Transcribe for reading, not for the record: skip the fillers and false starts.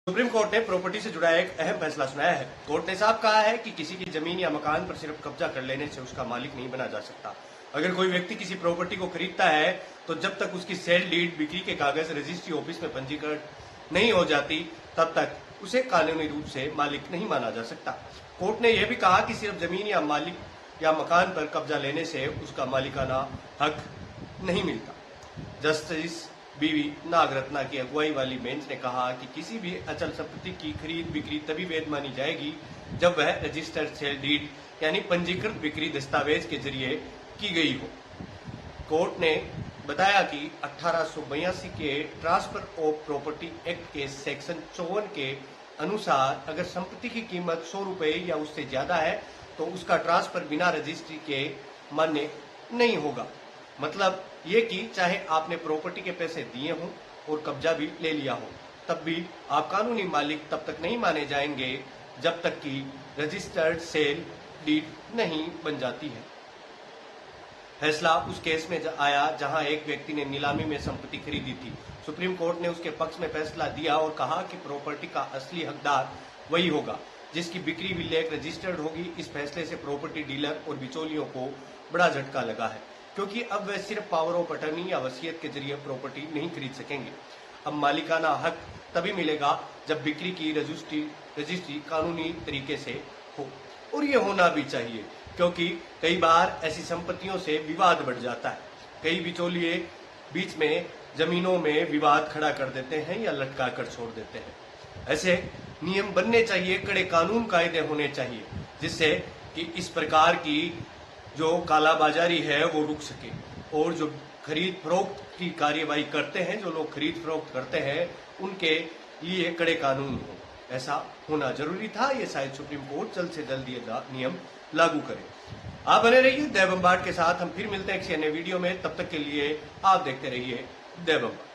Supreme court ने property से जुड़ा एक अहम फैसला सुनाया है। कोर्ट ने साफ कहा है कि किसी की जमीन या मकान पर सिर्फ कब्जा कर लेने से उसका मालिक नहीं बना जा सकता। अगर कोई व्यक्ति किसी प्रॉपर्टी को खरीदता है तो जब तक उसकी सेल डीड बिक्री के कागज रजिस्ट्री ऑफिस में पंजीकृत नहीं हो जाती तब तक उसे कानूनी रूप से मालिक नहीं माना जा सकता। कोर्ट ने यह भी कहा कि सिर्फ जमीन या मालिक या मकान पर कब्जा लेने से उसका मालिकाना हक नहीं मिलता। जस्टिस बीवी नागरत्ना की अगुवाई वाली बेंच ने कहा कि किसी भी अचल संपत्ति की खरीद बिक्री तभी वैध मानी जाएगी जब वह रजिस्टर्ड सेल डीड यानी पंजीकृत बिक्री दस्तावेज के जरिए की गई हो। कोर्ट ने बताया कि 1882 के ट्रांसफर ऑफ प्रॉपर्टी एक्ट के सेक्शन 54 के अनुसार अगर संपत्ति की कीमत 100 रुपए या उससे ज्यादा है तो उसका ट्रांसफर बिना रजिस्ट्री के मान्य नहीं होगा। मतलब ये कि चाहे आपने प्रॉपर्टी के पैसे दिए हों और कब्जा भी ले लिया हो, तब भी आप कानूनी मालिक तब तक नहीं माने जाएंगे जब तक कि रजिस्टर्ड सेल डीड नहीं बन जाती है। फैसला उस केस में आया जहां एक व्यक्ति ने नीलामी में संपत्ति खरीदी थी। सुप्रीम कोर्ट ने उसके पक्ष में फैसला दिया और कहा कि प्रॉपर्टी का असली हकदार वही होगा जिसकी बिक्री विलेख रजिस्टर्ड होगी। इस फैसले से प्रॉपर्टी डीलर और बिचौलियों को बड़ा झटका लगा है, क्योंकि अब वे सिर्फ पावर ऑफ अटर्नी या वसीयत के जरिए प्रॉपर्टी नहीं खरीद सकेंगे। अब मालिकाना हक तभी मिलेगा जब बिक्री की रजिस्ट्री कानूनी तरीके से हो, और ये होना भी चाहिए, क्योंकि कई बार ऐसी संपत्तियों से विवाद बढ़ जाता है। कई बिचौलिए बीच में जमीनों में विवाद खड़ा कर देते हैं या लटका कर छोड़ देते हैं। ऐसे नियम बनने चाहिए, कड़े कानून कायदे होने चाहिए, जिससे कि इस प्रकार की जो कालाबाजारी है वो रुक सके और जो खरीद फरोख्त की कार्यवाही करते हैं, जो लोग खरीद फरोख्त करते हैं, उनके लिए कड़े कानून हो। ऐसा होना जरूरी था। ये शायद सुप्रीम कोर्ट जल्द से जल्द ये नियम लागू करे। आप बने रहिए देव बम्बार्ड के साथ। हम फिर मिलते हैं किसी अन्य वीडियो में। तब तक के लिए आप देखते रहिए देव बम्बार्ड।